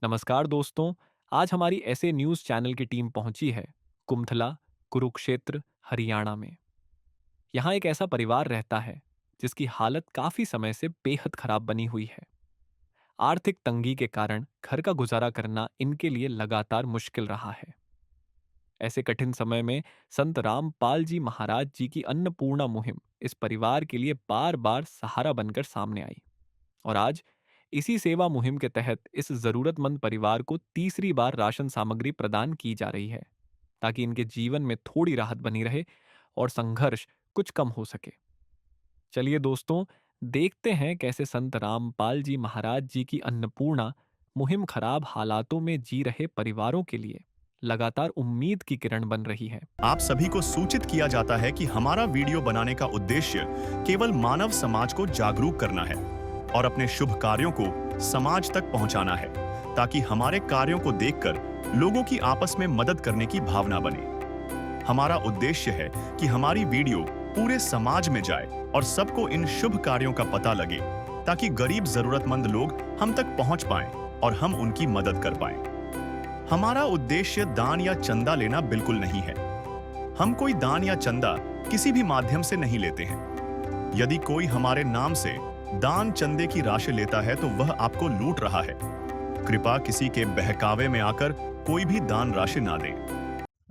नमस्कार दोस्तों। आज हमारी ऐसे न्यूज़ चैनल की टीम पहुंची है कुमथला, कुरुक्षेत्र, हरियाणा में। यहाँ एक ऐसा परिवार रहता है जिसकी हालत काफी समय से बेहद खराब बनी हुई है। आर्थिक तंगी के कारण घर का गुजारा करना इनके लिए लगातार मुश्किल रहा है। ऐसे कठिन समय में संत रामपाल जी महाराज जी की अन्नपूर्णा मुहिम इस परिवार के लिए बार बार सहारा बनकर सामने आई। और आज इसी सेवा मुहिम के तहत इस जरूरतमंद परिवार को तीसरी बार राशन सामग्री प्रदान की जा रही है, ताकि इनके जीवन में थोड़ी राहत बनी रहे और संघर्ष कुछ कम हो सके। चलिए दोस्तों, देखते हैं कैसे संत रामपाल जी महाराज जी की अन्नपूर्णा मुहिम खराब हालातों में जी रहे परिवारों के लिए लगातार उम्मीद की किरण बन रही है। आप सभी को सूचित किया जाता है कि हमारा वीडियो बनाने का उद्देश्य केवल मानव समाज को जागरूक करना है और अपने शुभ कार्यों को समाज तक पहुंचाना है, ताकि हमारे कार्यों को देखकर लोगों की आपस में मदद करने की भावना बने। हमारा उद्देश्य है कि हमारी वीडियो पूरे समाज में जाए और सबको इन शुभ कार्यों का पता लगे, ताकि गरीब जरूरतमंद लोग हम तक पहुंच पाएं और हम उनकी मदद कर पाएं। हमारा उद्देश्य दान या चंदा लेना बिल्कुल नहीं है। हम कोई दान या चंदा किसी भी माध्यम से नहीं लेते हैं। यदि कोई हमारे नाम से दान चंदे की राशि लेता है तो वह आपको लूट रहा है। कृपया किसी के बहकावे में आकर कोई भी दान राशि ना दें।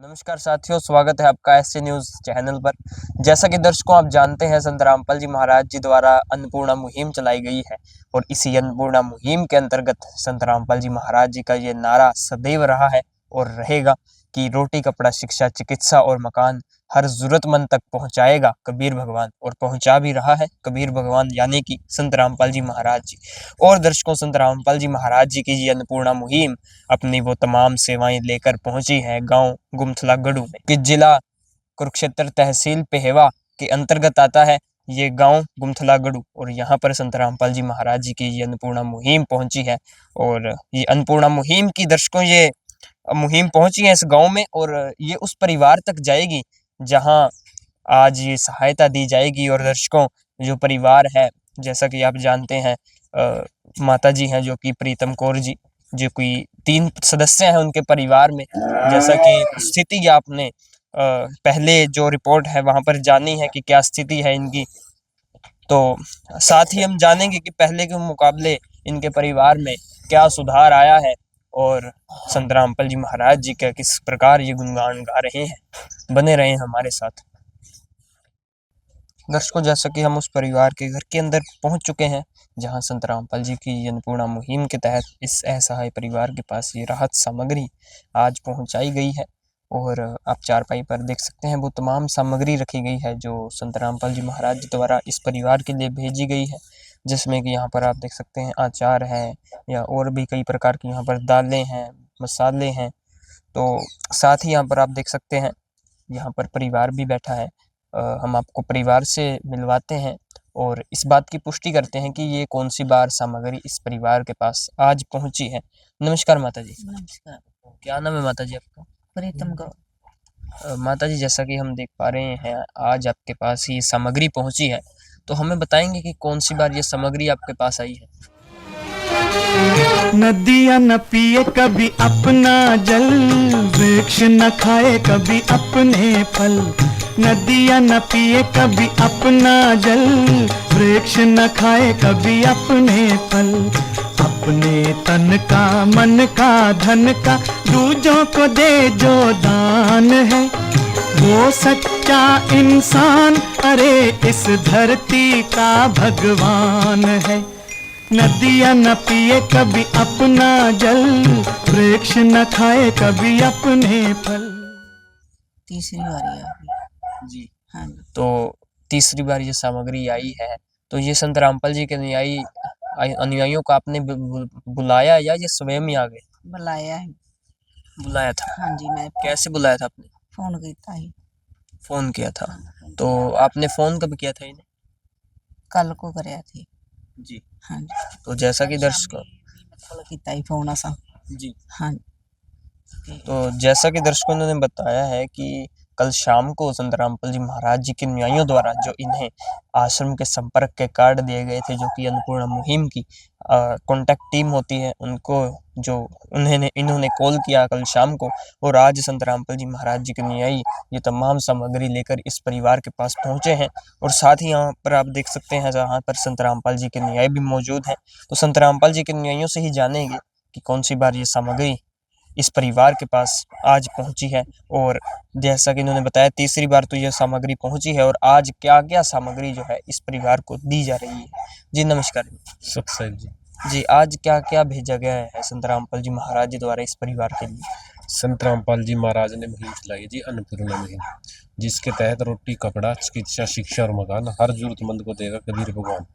नमस्कार साथियों, स्वागत है आपका एससी न्यूज़ चैनल पर। जैसा कि दर्शकों आप जानते हैं, संत रामपाल जी महाराज जी द्वारा अन्नपूर्णा मुहिम चलाई गई है और इसी अन्नपूर्णा मुहिम के अंतर्गत संत रामपाल जी महाराज जी का ये नारा सदैव रहा है और रहेगा कि रोटी, कपड़ा, शिक्षा, चिकित्सा और मकान हर जरूरतमंद तक पहुंचाएगा कबीर भगवान, और पहुंचा भी रहा है कबीर भगवान यानी कि संत रामपाल जी महाराज जी। और दर्शकों, संत रामपाल जी महाराज जी की ये अन्नपूर्णा मुहिम अपनी वो तमाम सेवाएं लेकर पहुंची है गांव गुमथला गढ़ू में, कि जिला कुरुक्षेत्र, तहसील पेहवा के अंतर्गत आता है ये गांव गुमथला गढ़ू। और यहाँ पर संत रामपाल जी महाराज जी की ये अन्नपूर्णा मुहिम पहुंची है। और ये अन्नपूर्णा मुहिम की दर्शकों ये मुहिम पहुंची है इस गांव में, और ये उस परिवार तक जाएगी जहां आज ये सहायता दी जाएगी। और दर्शकों, जो परिवार है, जैसा कि आप जानते हैं, माता जी हैं जो कि प्रीतम कौर जी, जो कि 3 सदस्य हैं उनके परिवार में। जैसा कि स्थिति आपने पहले जो रिपोर्ट है वहां पर जानी है कि क्या स्थिति है इनकी, तो साथ ही हम जानेंगे कि पहले के मुकाबले इनके परिवार में क्या सुधार आया है और संत रामपाल जी महाराज जी का किस प्रकार ये गुणगान गा रहे हैं। बने रहें हमारे साथ। दर्शकों, जैसा कि हम उस परिवार के घर के अंदर पहुंच चुके हैं जहां संत रामपाल जी की अन्नपूर्णा मुहिम के तहत इस असहाय परिवार के पास ये राहत सामग्री आज पहुंचाई गई है। और आप चारपाई पर देख सकते हैं वो तमाम सामग्री रखी गई है जो संत रामपाल जी महाराज जी द्वारा इस परिवार के लिए भेजी गई है, जिसमें कि यहाँ पर आप देख सकते हैं अचार है या और भी कई प्रकार की यहाँ पर दालें हैं, मसाले हैं। तो साथ ही यहाँ पर आप देख सकते हैं यहाँ पर परिवार भी बैठा है। हम आपको परिवार से मिलवाते हैं और इस बात की पुष्टि करते हैं कि ये कौन सी बार सामग्री इस परिवार के पास आज पहुंची है। नमस्कार माता जी। नमस्कार। क्या नाम है माता जी आपका? प्रीतम गौर। माता जी, जैसा कि हम देख पा रहे हैं आज आपके पास ये सामग्री पहुंची है, तो हमें बताएंगे कि कौन सी बार ये सामग्री आपके पास आई है? नदियाँ न पिए कभी अपना जल, वृक्ष न खाए कभी अपने फल। नदियाँ न पिए कभी अपना जल, वृक्ष न खाए कभी अपने फल। अपने तन का, मन का, धन का दूजों को दे जो दान है, वो सच्चा इंसान, अरे इस धरती का भगवान है। नदियाँ न पिए कभी अपना जल, वृक्ष न खाए कभी अपने फल। तीसरी बारी आ गई। जी। हाँ, तो तीसरी बार ये सामग्री आई है, तो ये संत रामपाल जी के अनुयायियों को आपने बुलाया या ये स्वयं ही आ गए? बुलाया है। बुलाया था। हाँ जी, मैं कैसे बुलाया था आपने? फोन किया ही। फोन किया था। तो आपने फोन कब किया था इन्हें? कल को कराया थी। जी। हाँ जी। तो जैसा कि दर्शकों कल किया ही फोन असा। जी, हाँ। तो जैसा कि दर्शकों ने बताया है कि कल शाम को संत रामपाल जी महाराज जी के अनुयायियों द्वारा जो इन्हें आश्रम के संपर्क के कार्ड दिए गए थे, जो कि अन्नपूर्णा मुहिम की कॉन्टैक्ट टीम होती है, उनको जो इन्होंने कॉल किया कल शाम को, और आज संत रामपाल जी महाराज जी के अनुयायी ये तमाम सामग्री लेकर इस परिवार के पास पहुंचे हैं। और साथ ही यहाँ पर आप देख सकते हैं जहाँ पर संत रामपाल जी के अनुयायी भी मौजूद हैं। तो संत रामपाल जी के अनुयायियों से ही जानेंगे कि कौन सी बार ये सामग्री इस परिवार के पास आज पहुंची है, और जैसा कि इन्होंने बताया तीसरी बार तो यह सामग्री पहुंची है, और आज क्या क्या सामग्री जो है इस परिवार को दी जा रही है। जी नमस्कार। सत्संग जी। जी आज क्या क्या भेजा गया है संत रामपाल जी महाराज जी द्वारा इस परिवार के लिए? संत रामपाल जी महाराज ने मुहिम चलाई जी, अन्नपूर्णा मुहिम, जिसके तहत रोटी, कपड़ा, चिकित्सा, शिक्षा और मकान हर जरूरतमंद को देगा कबीर भगवान।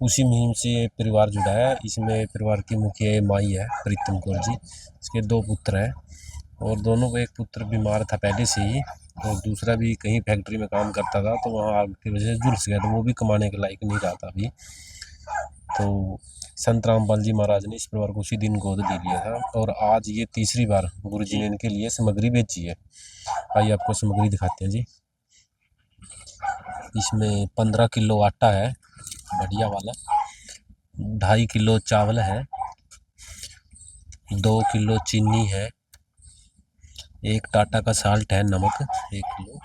उसी मुहिम से ये परिवार जुड़ा है। इसमें परिवार की मुखिया माई है प्रीतम कौर जी, इसके 2 पुत्र हैं, और दोनों को एक पुत्र बीमार था पहले से ही, और दूसरा भी कहीं फैक्ट्री में काम करता था, तो वहाँ आग की वजह से झुलस गया, तो वो भी कमाने के लायक नहीं रहा था अभी। तो संत रामपाल जी महाराज ने इस परिवार को उसी दिन गोद दे लिया था, और आज ये तीसरी बार गुरु जी ने इनके लिए सामग्री भेजी है। आइए आपको सामग्री दिखाते हैं जी। इसमें 15 किलो आटा है बढ़िया वाला, 2.5 किलो चावल है, 2 किलो चीनी है, 1 टाटा का साल्ट है, नमक 1 किलो,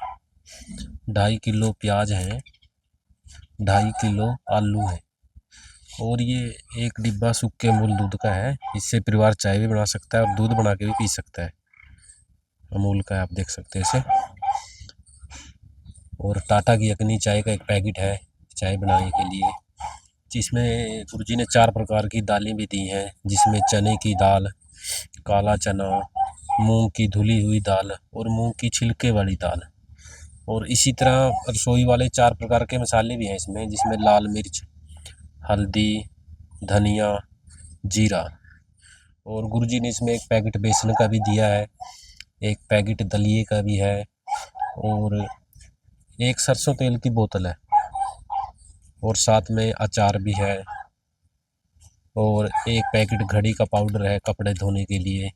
2.5 किलो प्याज है, 2.5 किलो आलू है, और ये 1 डिब्बा सूखे अमूल दूध का है। इससे परिवार चाय भी बना सकता है और दूध बना के भी पी सकता है। अमूल का है, आप देख सकते हैं इसे। और टाटा की अकनी चाय का 1 पैकेट है चाय बनाने के लिए। जिसमें गुरुजी ने 4 प्रकार की दालें भी दी हैं, जिसमें चने की दाल, काला चना, मूंग की धुली हुई दाल और मूंग की छिलके वाली दाल। और इसी तरह रसोई वाले 4 प्रकार के मसाले भी हैं इसमें, जिसमें लाल मिर्च, हल्दी, धनिया, जीरा। और गुरुजी ने इसमें 1 पैकेट बेसन का भी दिया है, 1 पैकेट दलिए का भी है, और 1 सरसों तेल की बोतल है, और साथ में अचार भी है, और 1 पैकेट घड़ी का पाउडर है कपड़े धोने के लिए,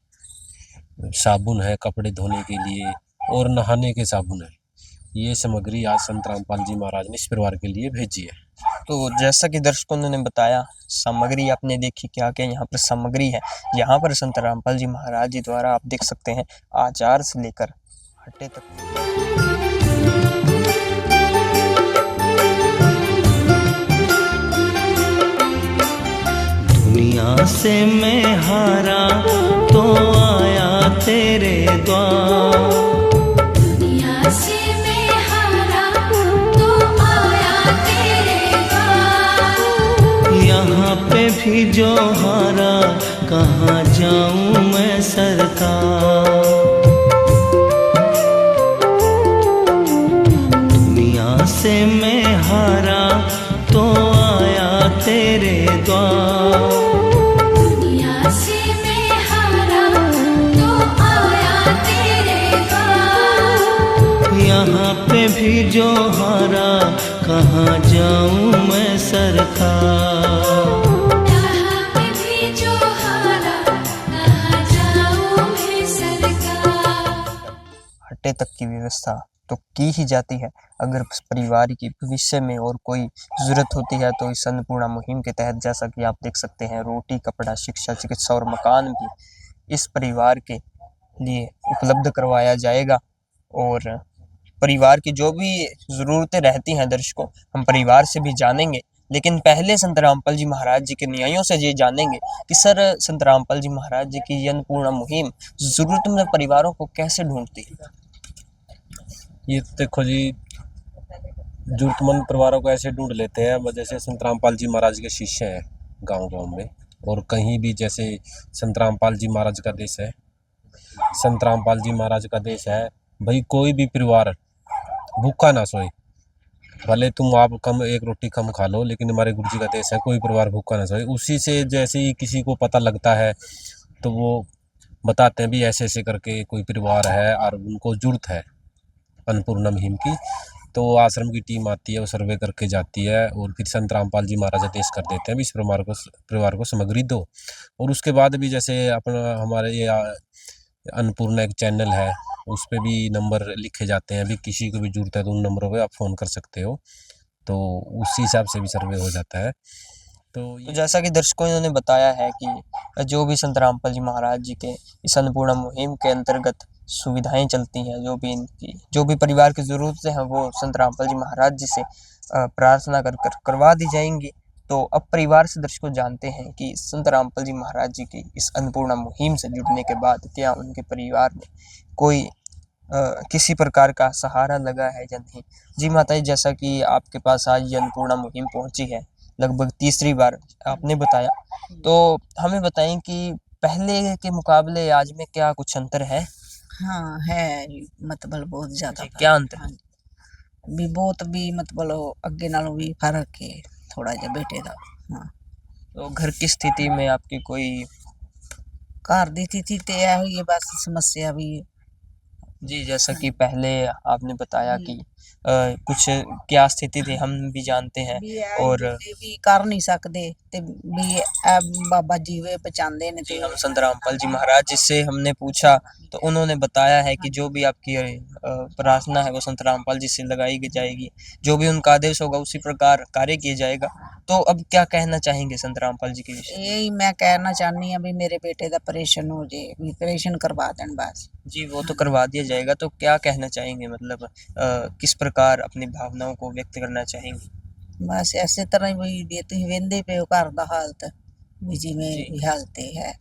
साबुन है कपड़े धोने के लिए, और नहाने के साबुन है। ये सामग्री आज संत रामपाल जी महाराज ने इस परिवार के लिए भेजी है। तो जैसा कि दर्शकों ने बताया, सामग्री आपने देखी क्या क्या यहाँ पर सामग्री है। यहाँ पर संत रामपाल जी महाराज जी द्वारा आप देख सकते हैं आचार से लेकर हट्टे तक। दुनिया से मैं हारा तो आया तेरे द्वार, दुनिया से मैं हारा तो आया तेरे द्वार। यहाँ पे भी जो हारा कहाँ जाऊँ मैं सरकार। दुनिया से मैं हारा तो आया तेरे द्वार, दुनिया से मैं हारा तो आया तेरे द्वार। यहाँ पे भी जो हारा कहाँ जाऊँ मैं सरकार। यहाँ पे भी जो हारा कहाँ जाऊँ मैं सरकार। हट्टे तक की व्यवस्था तो की ही जाती है। अगर परिवार की भविष्य में और कोई ज़रूरत होती है तो इस अन्नपूर्णा मुहिम के तहत, जैसा कि आप देख सकते हैं, रोटी, कपड़ा, शिक्षा, चिकित्सा और मकान भी इस परिवार के लिए उपलब्ध करवाया जाएगा। और परिवार की जो भी ज़रूरतें रहती हैं दर्शकों, हम परिवार से भी जानेंगे। लेकिन पहले संत रामपाल जी महाराज जी के न्यायों से ये जानेंगे कि सर संत रामपाल जी महाराज जी की ये अन्नपूर्णा मुहिम ज़रूरतमंद परिवारों को कैसे ढूंढती है। ये देखो जी, जरूरतमंद परिवारों को ऐसे ढूंढ लेते हैं जैसे संत रामपाल जी महाराज के शिष्य हैं गांव-गांव में, और कहीं भी जैसे संत रामपाल जी महाराज का देश है, संत रामपाल जी महाराज का देश है भाई, कोई भी परिवार भूखा ना सोए। भले तुम आप कम 1 रोटी कम खा लो, लेकिन हमारे गुरु जी का देश है कोई परिवार भूखा ना सोए। उसी से जैसे ही किसी को पता लगता है तो वो बताते हैं भी ऐसे ऐसे करके कोई परिवार है और उनको जरूरत है अन्नपूर्णा मुहिम की। तो आश्रम की टीम आती है, वो सर्वे करके जाती है, और फिर संत रामपाल जी महाराज आदेश कर देते हैं भी इस परिवार को सामग्री दो। और उसके बाद भी जैसे अपना हमारे ये अन्नपूर्णा एक चैनल है, उस पे भी नंबर लिखे जाते हैं। अभी किसी को भी ज़रूरत है तो उन नंबरों पे आप फ़ोन कर सकते हो, तो उसी हिसाब से भी सर्वे हो जाता है। तो तो जैसा कि दर्शकों इन्होंने बताया है कि जो भी संत रामपाल जी महाराज जी के इस अन्नपूर्णा मुहिम के अंतर्गत सुविधाएं चलती हैं, जो भी परिवार की ज़रूरतें हैं वो संत रामपाल जी महाराज जी से प्रार्थना कर करवा दी जाएंगी। तो अब परिवार से दर्शकों जानते हैं कि संत रामपाल जी महाराज जी की इस अन्नपूर्णा मुहिम से जुड़ने के बाद क्या उनके परिवार में कोई किसी प्रकार का सहारा लगा है या नहीं। जी माता जी, जैसा कि आपके पास आज ये अन्नपूर्णा मुहिम पहुंची है, लगभग तीसरी बार आपने बताया, तो हमें बताएं कि पहले के मुकाबले आज में क्या कुछ अंतर है। हाँ है, मतलब बहुत ज्यादा जी, क्या अंतर है? हाँ जी। भी बहुत भी मतलब अगे नालों भी फर्क है थोड़ा जा बेटे दा। हाँ, तो घर की स्थिति में आपकी कोई घर दी थी ते ये बस समस्या भी जी, जैसा कि पहले आपने बताया कि कुछ क्या स्थिति थी हम भी जानते हैं, भी है और बेटे भी कर नहीं सकते ते भी बाबा जी वे बचाते ने जी हम संत रामपाल जी महाराज जी से हमने पूछा तो उन्होंने बताया है कि जो भी आपकी प्रार्थना है वो संत रामपाल जी से लगाई जाएगी, जो भी उनका आदेश होगा उसी प्रकार कार्य किया जाएगा। तो अब क्या कहना चाहेंगे संत रामपाल जी के विषय में? यही मैं कहना चाहनी हूँ भी मेरे बेटे का ऑपरेशन हो जाए, भी ऑपरेशन करवा दें बस। जी वो तो करवा दिया जाएगा, तो क्या कहना चाहेंगे, मतलब किस प्रकार अपनी भावनाओं को व्यक्त करना चाहेंगे? बस ऐसे तरह भी तुम वेंदे पे हो घर दा हालत भी जिवें जी। भी हालत है।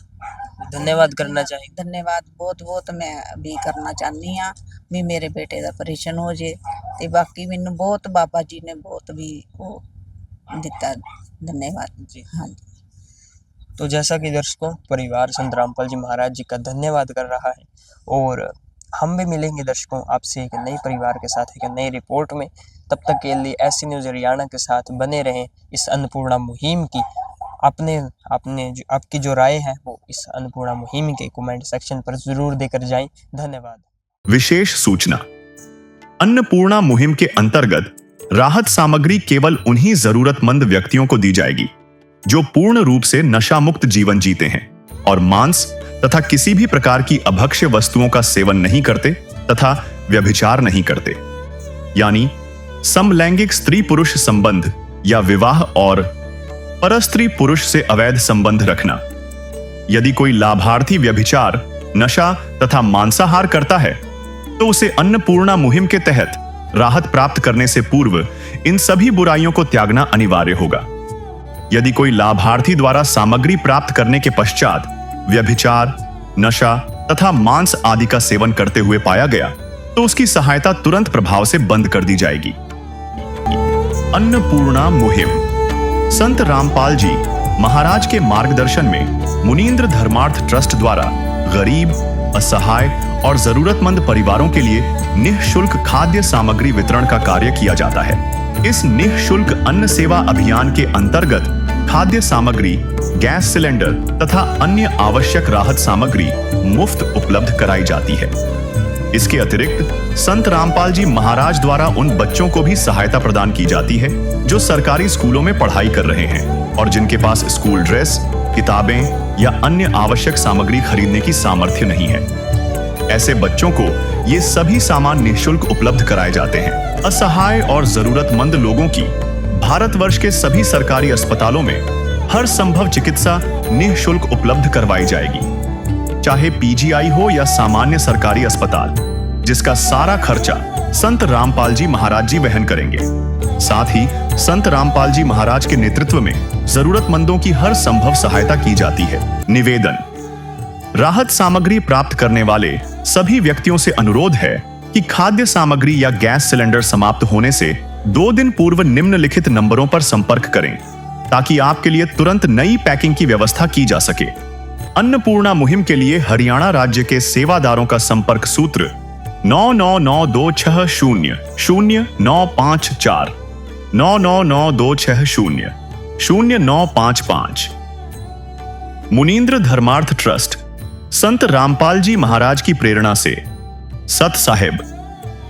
धन्यवाद करना चाहेंगे। धन्यवाद बहुत बहुत मैं भी करना चाहनी हाँ भी मेरे बेटे का ऑपरेशन हो जाए ते बाकी मैनू बहुत बाबा जी ने बहुत भी वो दिता, धन्यवाद जी। हाँ जी। तो जैसा कि दर्शकों परिवार संत रामपाल जी महाराज जी का धन्यवाद कर रहा है, और हम भी मिलेंगे दर्शकों आपसे एक नई परिवार के साथ एक नई रिपोर्ट में। तब तक के लिए ऐसी न्यूज़ हरियाणा के साथ बने रहें। इस अन्नपूर्णा मुहिम की आपकी जो राय है वो इस अन्नपूर्णा मुहिम के कमेंट सेक्शन पर जरूर देकर जाएं। धन्यवाद। विशेष सूचना, अन्नपूर्णा मुहिम के अंतर्गत राहत सामग्री केवल उन्हीं जरूरतमंद व्यक्तियों को दी जाएगी जो पूर्ण रूप से नशा मुक्त जीवन जीते हैं और मांस तथा किसी भी प्रकार की अभक्ष्य वस्तुओं का सेवन नहीं करते तथा व्यभिचार नहीं करते, यानी समलैंगिक स्त्री पुरुष संबंध या विवाह और परस्त्री पुरुष से अवैध संबंध रखना। यदि कोई लाभार्थी व्यभिचार, नशा तथा मांसाहार करता है तो उसे अन्नपूर्णा मुहिम के तहत राहत प्राप्त करने से पूर्व इन सभी बुराइयों को त्यागना अनिवार्य होगा। यदि कोई लाभार्थी द्वारा सामग्री प्राप्त करने के पश्चात व्यभिचार, नशा तथा मांस आदि का सेवन करते हुए पाया गया तो उसकी सहायता तुरंत प्रभाव से बंद कर दी जाएगी। अन्नपूर्णा मुहिम संत रामपाल जी महाराज के मार्गदर्शन में मुनींद्र धर्मार्थ ट्रस्ट द्वारा गरीब, असहाय और जरूरतमंद परिवारों के लिए निःशुल्क खाद्य सामग्री वितरण का कार्य किया जाता है। इस निःशुल्क अन्न सेवा अभियान के अंतर्गत खाद्य सामग्री, गैस सिलेंडर तथा अन्य आवश्यक राहत सामग्री मुफ्त उपलब्ध कराई जाती है। इसके अतिरिक्त संत रामपाल जी महाराज द्वारा उन बच्चों को भी सहायता प्रदान की जाती है जो सरकारी स्कूलों में पढ़ाई कर रहे हैं और जिनके पास स्कूल ड्रेस, किताबें या अन्य आवश्यक सामग्री खरीदने की सामर्थ्य नहीं है। ऐसे बच्चों को ये सभी सामान निःशुल्क उपलब्ध कराए जाते हैं। असहाय और जरूरतमंद लोगों की भारतवर्ष के सभी सरकारी अस्पतालों में हर संभव चिकित्सा निःशुल्क उपलब्ध करवाई जाएगी, चाहे पीजीआई हो या सामान्य सरकारी अस्पताल, जिसका सारा खर्चा संत रामपाल जी महाराज जी वहन करेंगे। साथ ही संत रामपाल जी महाराज के नेतृत्व में जरूरतमंदों की हर संभव सहायता की जाती है। निवेदन, राहत सामग्री प्राप्त करने वाले सभी व्यक्तियों से अनुरोध है कि खाद्य सामग्री या गैस सिलेंडर समाप्त होने से 2 दिन पूर्व निम्नलिखित नंबरों पर संपर्क करें ताकि आपके लिए तुरंत नई पैकिंग की व्यवस्था की जा सके। अन्नपूर्णा मुहिम के लिए हरियाणा राज्य के सेवादारों का संपर्क सूत्र 9992600954 9992600955। मुनींद्र धर्मार्थ ट्रस्ट संत रामपाल जी महाराज की प्रेरणा से सत साहिब